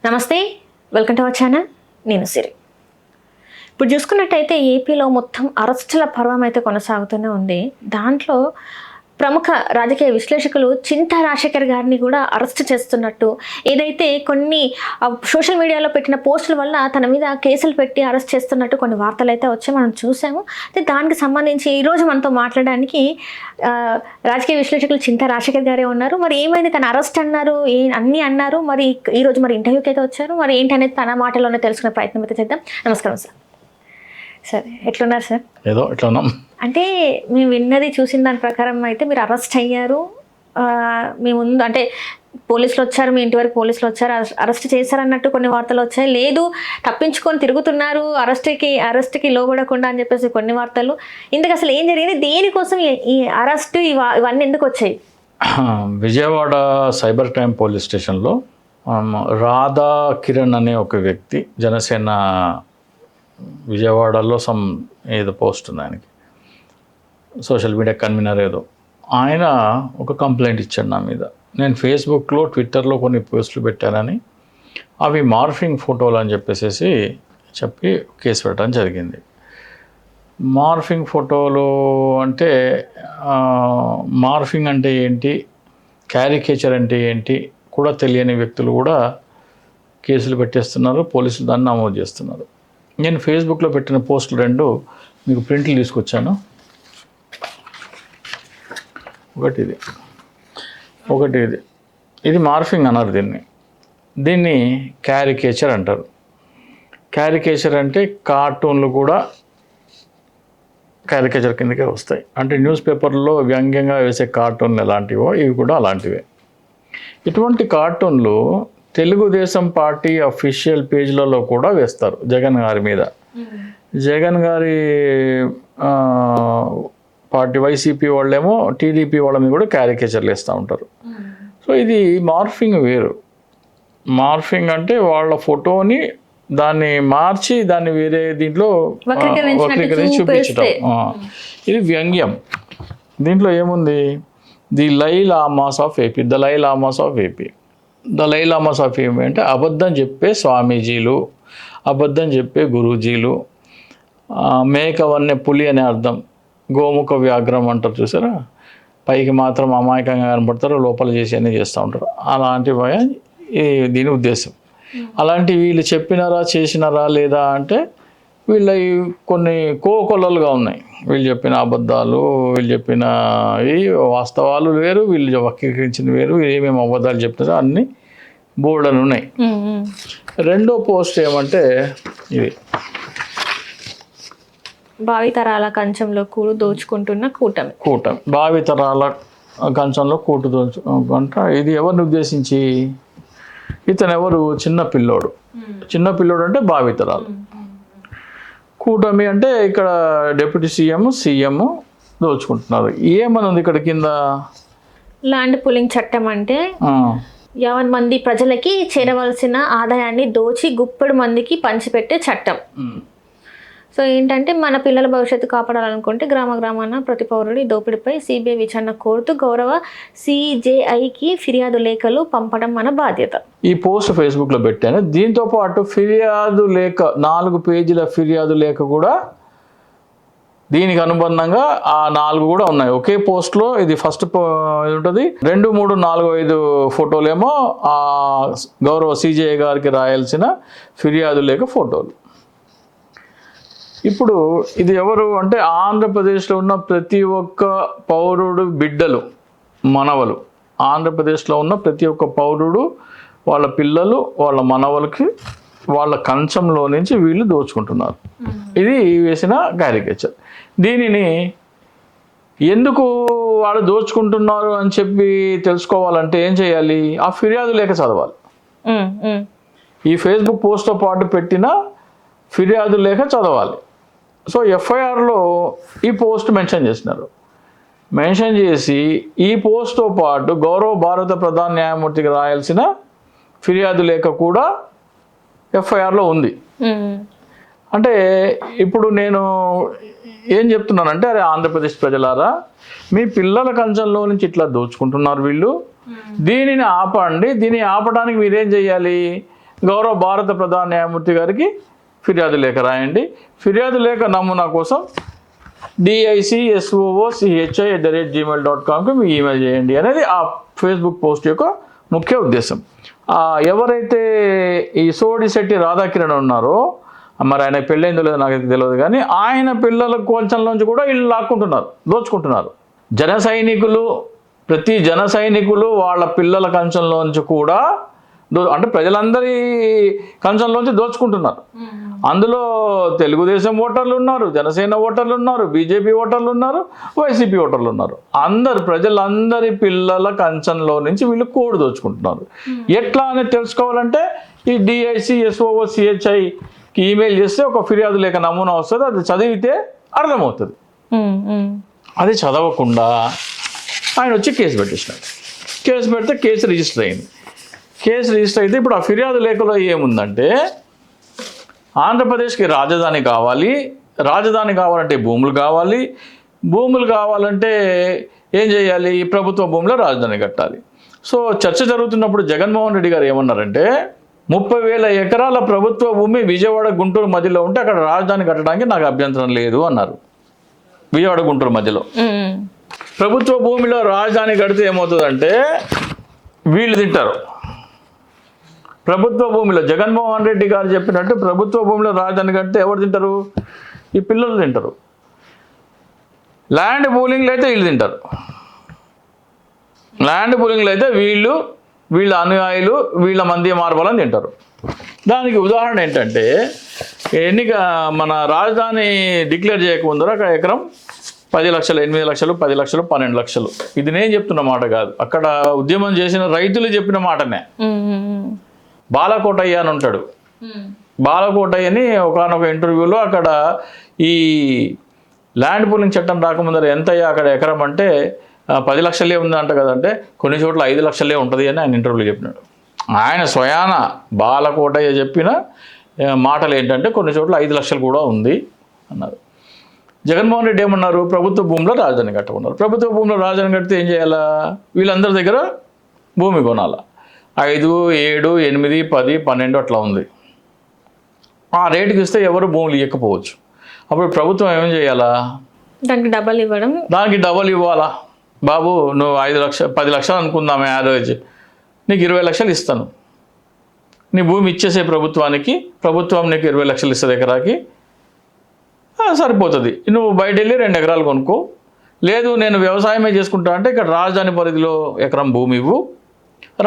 నమస్తే, welcome to our channel. నేను సిరి. ఇప్పుడు చూసుకున్నట్టయితే ఏపీలో మొత్తం అరెస్టుల పర్వం అయితే కొనసాగుతూనే ఉంది. దాంట్లో ప్రముఖ రాజకీయ విశ్లేషకులు చింతా రాజశేఖర్ గారిని కూడా అరెస్ట్ చేస్తున్నట్టు, ఏదైతే కొన్ని సోషల్ మీడియాలో పెట్టిన పోస్టుల వల్ల తన మీద కేసులు పెట్టి అరెస్ట్ చేస్తున్నట్టు కొన్ని వార్తలు అయితే వచ్చాయి, మనం చూసాము. అయితే దానికి సంబంధించి ఈరోజు మనతో మాట్లాడడానికి రాజకీయ విశ్లేషకులు చింతా రాజశేఖర్ గారే ఉన్నారు. మరి ఏమైంది, తన అరెస్ట్ అన్నారు, అన్నీ అన్నారు, మరి ఈరోజు మరి ఇంటర్వ్యూకి అయితే వచ్చారు. మరి ఏంటనేది తన మాటలోనే తెలుసుకునే ప్రయత్నం అయితే చేద్దాం. నమస్కారం సార్. సార్ ఎట్లున్నారు సార్? ఏదో ఎట్లా ఉన్నాం. అంటే మేము విన్నది చూసిన దాని ప్రకారం అయితే మీరు అరెస్ట్ అయ్యారు. మీ ముందు అంటే పోలీసులు వచ్చారు, మీ ఇంటి వరకు పోలీసులు వచ్చారు, అరెస్ట్ చేశారన్నట్టు కొన్ని వార్తలు వచ్చాయి. లేదు, తప్పించుకొని తిరుగుతున్నారు, అరెస్ట్కి లోబడకుండా అని చెప్పేసి కొన్ని వార్తలు. ఇందుకు అసలు ఏం జరిగింది, దేనికోసం ఈ అరెస్ట్, ఇవన్నీ ఎందుకు వచ్చాయి? విజయవాడ సైబర్ క్రైమ్ పోలీస్ స్టేషన్లో రాధా కిరణ్ అనే ఒక వ్యక్తి, జనసేన విజయవాడలో ఏదో పోస్ట్ ఉంది ఆయనకి, సోషల్ మీడియా కన్వీనర్ ఏదో, ఆయన ఒక కంప్లైంట్ ఇచ్చాడు నా మీద. నేను ఫేస్బుక్లో ట్విట్టర్లో కొన్ని పోస్టులు పెట్టానని, అవి మార్ఫింగ్ ఫోటోలు అని చెప్పి కేసు పెట్టడం జరిగింది. మార్ఫింగ్ ఫోటోలు అంటే మార్ఫింగ్ అంటే ఏంటి, క్యారికేచర్ అంటే ఏంటి కూడా తెలియని వ్యక్తులు కూడా కేసులు పెట్టేస్తున్నారు, పోలీసులు దాన్ని నమోదు చేస్తున్నారు. నేను ఫేస్బుక్లో పెట్టిన పోస్టులు 2 మీకు ప్రింట్లు తీసుకొచ్చాను. ఒకటి ఇది మార్ఫింగ్ అన్నారు. దీన్ని క్యారికేచర్ అంటారు. క్యారికేచర్ అంటే కార్టూన్లు కూడా క్యారికేచర్ కిందకే వస్తాయి. అంటే న్యూస్ పేపర్లో వ్యంగ్యంగా వేసే కార్టూన్లు ఎలాంటివో ఇవి కూడా అలాంటివే. ఇటువంటి కార్టూన్లు తెలుగుదేశం పార్టీ అఫీషియల్ పేజ్లలో కూడా వేస్తారు. జగన్ గారి మీద, జగన్ గారి పార్టీ వైసీపీ వాళ్ళేమో టీడీపీ వాళ్ళ మీద కూడా క్యారికేచర్లు వేస్తూ ఉంటారు. సో ఇది మార్ఫింగ్ వేరు. మార్ఫింగ్ అంటే వాళ్ళ ఫోటోని దాన్ని మార్చి దాన్ని వేరే దీంట్లో వక్రీకరించి చూపించడం. ఇది వ్యంగ్యం. దీంట్లో ఏముంది, ది లై లామాస్ ఆఫ్ ఏపీ, ద లై లామాస్ ఆఫ్ ఏపీ. ద లై లామాస్ ఆఫ్ ఏపీ అంటే అబద్ధం చెప్పే స్వామీజీలు, అబద్ధం చెప్పే గురూజీలు. మేకవన్నే పులి అనే అర్థం, గోముఖ వ్యాఘ్రం అంటారు చూసారా, పైకి మాత్రం అమాయకంగా కనపడతారు, లోపల చేసి అన్నీ చేస్తూ ఉంటారు. అలాంటివి దీని ఉద్దేశం. అలాంటి వీళ్ళు చెప్పినారా చేసినారా లేదా అంటే వీళ్ళ కొన్ని కోకొల్లలుగా ఉన్నాయి. వీళ్ళు చెప్పిన అబద్ధాలు, వీళ్ళు చెప్పిన వాస్తవాలు వేరు, వీళ్ళు వక్రీకరించిన వేరు, ఏమేమి అబద్ధాలు చెప్పినారో అన్నీ బోర్డని ఉన్నాయి. రెండో పోస్ట్ ఏమంటే ఇది, భావితరాల కంచంలో కూడు దోచుకుంటున్న కూటమి. భావితరాల కంచంలో కూటు దోచుకుంటా. ఇది ఎవరిని ఉద్దేశించి, ఇతను ఎవరు, చిన్న పిల్లోడు అంటే భావితరాలు. కూటమి అంటే ఇక్కడ డిప్యూటీ సీఎం దోచుకుంటున్నారు. ఏమని ఉంది ఇక్కడ కింద, ల్యాండ్ పూలింగ్ చట్టం అంటే 50 మంది ప్రజలకి చేరవలసిన ఆదాయాన్ని దోచి గుప్పెడు మందికి పంచిపెట్టే చట్టం. సో ఏంటంటే మన పిల్లల భవిష్యత్తు కాపాడాలనుకుంటే గ్రామాన ప్రతి పౌరుడి దోపిడీపై సిబిఐ విచారణ కోరుతూ గౌరవ సిజేఐకి ఫిర్యాదు లేఖలు పంపడం మన బాధ్యత. ఈ పోస్ట్ ఫేస్బుక్లో పెట్టాను. దీంతో పాటు ఫిర్యాదు లేఖ 4 పేజీల ఫిర్యాదు లేఖ కూడా దీనికి అనుబంధంగా ఆ 4 కూడా ఉన్నాయి ఒకే పోస్ట్లో. ఇది ఫస్ట్ ఉంటుంది. 2, 3, 4, 5 ఫోటోలేమో ఆ గౌరవ సిజేఐ గారికి రాయాల్సిన ఫిర్యాదు లేఖ ఫోటోలు. ఇప్పుడు ఇది ఎవరు అంటే ఆంధ్రప్రదేశ్లో ఉన్న ప్రతి ఒక్క పౌరుడు బిడ్డలు, మనవలు. ఆంధ్రప్రదేశ్లో ఉన్న ప్రతి ఒక్క పౌరుడు వాళ్ళ పిల్లలు, వాళ్ళ మనవలకి వాళ్ళ కంచంలో నుంచి వీళ్ళు దోచుకుంటున్నారు. ఇది వేసిన క్యారికేచర్. దీనిని ఎందుకు వాళ్ళు దోచుకుంటున్నారు అని చెప్పి తెలుసుకోవాలంటే ఏం చేయాలి, ఆ ఫిర్యాదు లేఖ చదవాలి. ఈ ఫేస్బుక్ పోస్ట్తో పాటు పెట్టిన ఫిర్యాదు లేఖ చదవాలి. సో ఎఫ్ఐఆర్లో ఈ పోస్ట్ మెన్షన్ చేసినారు. మెన్షన్ చేసి ఈ పోస్ట్తో పాటు గౌరవ భారత ప్రధాన న్యాయమూర్తికి రాయాల్సిన ఫిర్యాదు లేఖ కూడా ఎఫ్ఐఆర్లో ఉంది. అంటే ఇప్పుడు నేను ఏం చెప్తున్నానంటే, అరే ఆంధ్రప్రదేశ్ ప్రజలారా, మీ పిల్లల కంచంలో నుంచి ఇట్లా దోచుకుంటున్నారు వీళ్ళు, దీనిని ఆపండి. దీన్ని ఆపడానికి మీరేం చేయాలి, గౌరవ భారత ప్రధాన న్యాయమూర్తి గారికి ఫిర్యాదు లేఖ రాయండి. ఫిర్యాదు లేఖ నమూనా కోసం DICSOOCHI@gmail.comకి మీ ఈమెయిల్ చేయండి అనేది ఆ ఫేస్బుక్ పోస్ట్ యొక్క ముఖ్య ఉద్దేశం. ఎవరైతే ఈ సోడిశెట్టి రాధాకిరణ్ ఉన్నారో, మరి ఆయన పెళ్ళైందో లేదో నాకైతే తెలియదు, కానీ ఆయన పిల్లల కోల్చంలోంచి కూడా వీళ్ళు లాక్కుంటున్నారు, దోచుకుంటున్నారు. ప్రతి జన సైనికులు వాళ్ళ పిల్లల కంచంలోంచి కూడా అంటే ప్రజలందరి కంచంలోంచి దోచుకుంటున్నారు. అందులో తెలుగుదేశం ఓటర్లు ఉన్నారు, జనసేన ఓటర్లు ఉన్నారు, బీజేపీ ఓటర్లు ఉన్నారు, వైసీపీ ఓటర్లు ఉన్నారు. ప్రజలందరి పిల్లల కంచంలో నుంచి వీళ్ళు కోడి దోచుకుంటున్నారు. ఎట్లా అనేది తెలుసుకోవాలంటే ఈ DICSOOCHIకి ఈమెయిల్ చేస్తే ఒక ఫిర్యాదు లేఖ నమూనా వస్తుంది. అది చదివితే అర్థమవుతుంది. అది చదవకుండా ఆయన వచ్చి కేసు పెట్టేసినాడు. కేసు పెడితే కేసు రిజిస్టర్ అయింది. కేసు రిజిస్టర్ అయితే ఇప్పుడు ఆ ఫిర్యాదు లేఖలో ఏముందంటే, ఆంధ్రప్రదేశ్కి రాజధాని కావాలి, రాజధాని కావాలంటే భూములు కావాలంటే ఏం చేయాలి, ప్రభుత్వ భూమిలో రాజధాని కట్టాలి. సో చర్చ జరుగుతున్నప్పుడు జగన్మోహన్ రెడ్డి గారు ఏమన్నారంటే, 30,000 ఎకరాల ప్రభుత్వ భూమి విజయవాడ గుంటూరు మధ్యలో ఉంటే అక్కడ రాజధాని కట్టడానికి నాకు అభ్యంతరం లేదు అన్నారు. విజయవాడ గుంటూరు మధ్యలో ప్రభుత్వ భూమిలో రాజధాని కడితే ఏమవుతుందంటే వీళ్ళు తింటారు. ప్రభుత్వ భూమిలో జగన్మోహన్ రెడ్డి గారు చెప్పినట్టు ప్రభుత్వ భూమిలో రాజధాని కడితే ఎవరు తింటారు? ఈ పిల్లలు తింటారు. ల్యాండ్ పూలింగ్లో అయితే వీళ్ళు తింటారు. ల్యాండ్ పూలింగ్లో అయితే వీళ్ళ అనుయాయులు, వీళ్ళ మంది మార్బలని తింటారు. దానికి ఉదాహరణ ఏంటంటే, మన రాజధాని డిక్లేర్ చేయకముందర అక్కడ ఎకరం 10 లక్షలు, 8 లక్షలు, 10 లక్షలు, 12 లక్షలు. ఇది నేను చెప్తున్న మాట కాదు, అక్కడ ఉద్యమం చేసిన రైతులు చెప్పిన మాటనే. బాలకోటయ్య అని ఉంటాడు. బాలకోటయ్యని ఒకనొక ఇంటర్వ్యూలో అక్కడ ఈ ల్యాండ్ పూలింగ్ చట్టం రాకముందర ఎంతయ్యా అక్కడ ఎకరం అంటే 10 లక్షలే ఉందంట కదంటే, కొన్ని చోట్ల 5 లక్షలే ఉంటుంది అని ఆయన ఇంటర్వ్యూలో చెప్పినాడు. ఆయన స్వయాన బాలకోటయ్య చెప్పిన మాటలు ఏంటంటే కొన్ని చోట్ల 5 లక్షలు కూడా ఉంది అన్నారు. జగన్మోహన్ రెడ్డి ఏమన్నారు? ప్రభుత్వ భూమిలో రాజధాని కట్టమన్నారు. ప్రభుత్వ భూమిలో రాజధాని కడితే ఏం చేయాలా? వీళ్ళందరి దగ్గర భూమి కొనాలా. 5, 7, 8, 10, 12 అట్లా ఉంది. ఆ రేటుకి ఇస్తే ఎవరు భూములు ఇవ్వకపోవచ్చు. అప్పుడు ప్రభుత్వం ఏం చేయాలా? దానికి డబల్ ఇవ్వాలా. బాబు నువ్వు 10 లక్షలు అనుకుందామే యావరేజ్, నీకు 20 లక్షలు ఇస్తాను, నీ భూమి ఇచ్చేసే ప్రభుత్వానికి, ప్రభుత్వం నీకు 20 లక్షలు ఇస్తుంది ఎకరాకి, సరిపోతుంది. నువ్వు బయట వెళ్ళి 2 ఎకరాలు కొనుక్కో. లేదు నేను వ్యవసాయమే చేసుకుంటా అంటే ఇక్కడ రాజధాని పరిధిలో ఎకరం భూమి ఇవ్వు,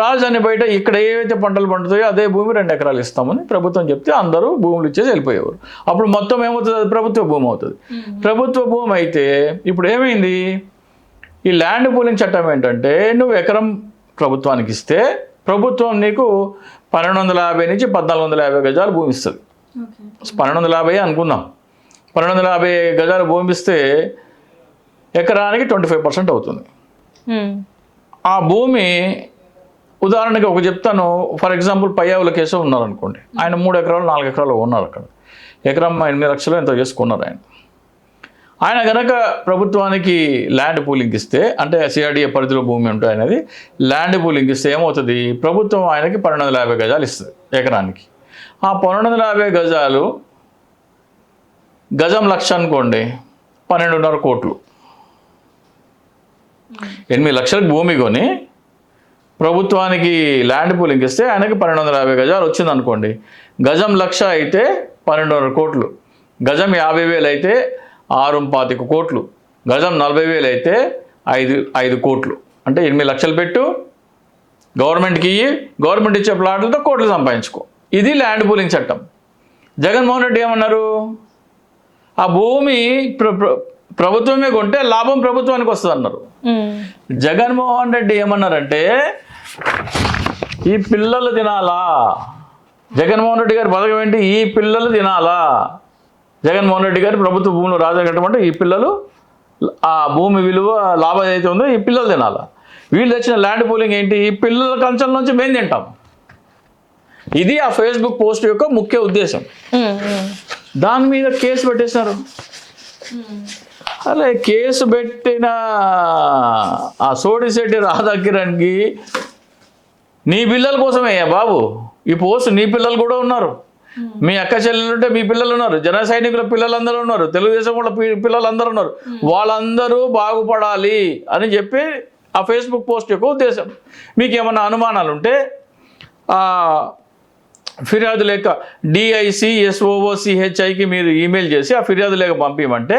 రాజధాని బయట ఇక్కడ ఏవైతే పంటలు పండుతాయో అదే భూమి 2 ఎకరాలు ఇస్తామని ప్రభుత్వం చెప్తే అందరూ భూములు ఇచ్చేసి వెళ్ళిపోయేవారు. అప్పుడు మొత్తం ఏమవుతుంది? అది ప్రభుత్వ భూమి అవుతుంది. ప్రభుత్వ భూమి అయితే ఇప్పుడు ఏమైంది? ఈ ల్యాండ్ పూలింగ్ చట్టం ఏంటంటే, నువ్వు ఎకరం ప్రభుత్వానికి ఇస్తే ప్రభుత్వం నీకు 1250 నుంచి 1450 గజాలు భూమి ఇస్తుంది. 1250 అనుకుందాం. 1250 గజాలు భూమి ఇస్తే ఎకరానికి 25% అవుతుంది. ఆ భూమి ఉదాహరణకి ఒక చెప్తాను. ఫర్ ఎగ్జాంపుల్ పయ్యావుల కేసు ఉన్నారనుకోండి, ఆయన 3 ఎకరాలు 4 ఎకరాలు ఉన్నారు. అక్కడ ఎకరం 8 లక్షలు ఎంతో చేసుకున్నారు ఆయన కనుక ప్రభుత్వానికి ల్యాండ్ పూలింగ్ ఇస్తే, అంటే సిఆర్డీఏ పరిధిలో భూమి ఉంటాయి అనేది ల్యాండ్ పూలింగ్ ఇస్తే ఏమవుతుంది? ప్రభుత్వం ఆయనకి 1250 గజాలు ఇస్తుంది ఎకరానికి. ఆ 1250 గజాలు గజం లక్ష అనుకోండి, 12.5 కోట్లు. 8 లక్షలకు భూమి కొని ప్రభుత్వానికి ల్యాండ్ పూలింగ్ ఇస్తే ఆయనకి 1250 గజాలు వచ్చింది అనుకోండి. గజం లక్ష అయితే 12.5 కోట్లు, గజం 50,000 అయితే 6.25 కోట్లు, గజం 40,000 అయితే 5 కోట్లు. అంటే 8 లక్షలు పెట్టు, గవర్నమెంట్కి ఇయ్యి, గవర్నమెంట్ ఇచ్చే ప్లాట్లతో కోట్లు సంపాదించుకో. ఇది ల్యాండ్ పూలింగ్ చట్టం. జగన్మోహన్ రెడ్డి ఏమన్నారు? ఆ భూమి ప్రభుత్వమే కొంటే లాభం ప్రభుత్వానికి వస్తుంది అన్నారు. జగన్మోహన్ రెడ్డి ఏమన్నారంటే, ఈ పిల్లలు తినాలా. జగన్మోహన్ రెడ్డి గారి పథకం ఏంటి? ఈ పిల్లలు తినాలా. జగన్మోహన్ రెడ్డి గారి ప్రభుత్వ భూములు రాజధాని కట్టమంటే ఈ పిల్లలు, ఆ భూమి విలువ లాభం ఏదైతే ఉందో ఈ పిల్లలు తినాలా. వీళ్ళు తెచ్చిన ల్యాండ్ పూలింగ్ ఏంటి? ఈ పిల్లల కంచం నుంచి మేము తింటాం. ఇది ఆ ఫేస్బుక్ పోస్ట్ యొక్క ముఖ్య ఉద్దేశం. దాని మీద కేసు పెట్టేశారు. అరే కేసు పెట్టిన ఆ సోడిశెట్టి రాధాకిరణ్కి నీ పిల్లల కోసమే బాబు, ఈ పోస్ట్ నీ పిల్లలు కూడా ఉన్నారు, మీ అక్క చెల్లెలు ఉంటే మీ పిల్లలు ఉన్నారు, జన సైనికుల పిల్లలందరూ ఉన్నారు, తెలుగుదేశం వాళ్ళ పిల్లలందరూ ఉన్నారు, వాళ్ళందరూ బాగుపడాలి అని చెప్పి ఆ ఫేస్బుక్ పోస్ట్ యొక్క ఉద్దేశం. మీకు ఏమైనా అనుమానాలు ఉంటే ఫిర్యాదు లేఖ DICSOOCHIకి మీరు ఈమెయిల్ చేసి ఆ ఫిర్యాదు లేఖ పంపించమంటే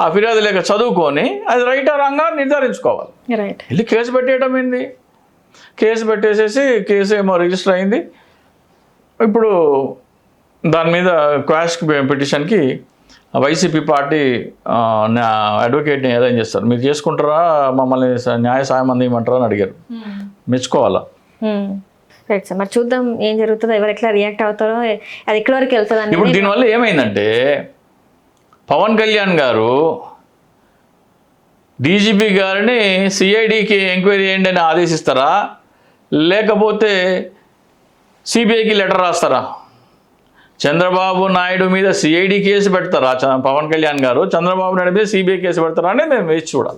ఆ ఫిర్యాదు లేఖ చదువుకొని అది రైట్ రాంగా నిర్ధారించుకోవాలి. రైట్. వెళ్ళి కేసు పెట్టేయటం ఏంది, కేసు పెట్టేసేసి కేసు ఏమో రిజిస్టర్ అయింది. ఇప్పుడు దాని మీద క్వాష్ పిటిషన్కి వైసీపీ పార్టీ అడ్వకేట్ని అరేంజ్ చేస్తారు. మీరు చేసుకుంటారా, మమ్మల్ని న్యాయ సాయం అందించమంటారా అని అడిగారు. మెచ్చుకోవాలా. రైట్ సార్, మరి చూద్దాం ఏం జరుగుతుందో, ఎవరు ఎట్లా రియాక్ట్ అవుతారో, అది ఎక్కడి వరకు వెళ్తుంది. ఇప్పుడు దీనివల్ల ఏమైందంటే పవన్ కళ్యాణ్ గారు డీజీపీ గారిని సిఐడికి ఎంక్వైరీ చేయండి అని ఆదేశిస్తారా, లేకపోతే సిబిఐకి లెటర్ రాస్తారా? చంద్రబాబు నాయుడు మీద సిఐడి కేసు పెడతారా పవన్ కళ్యాణ్ గారు, చంద్రబాబు నాయుడు మీద సిబిఐ కేసు పెడతారా అని మేము వేచి చూడాలి.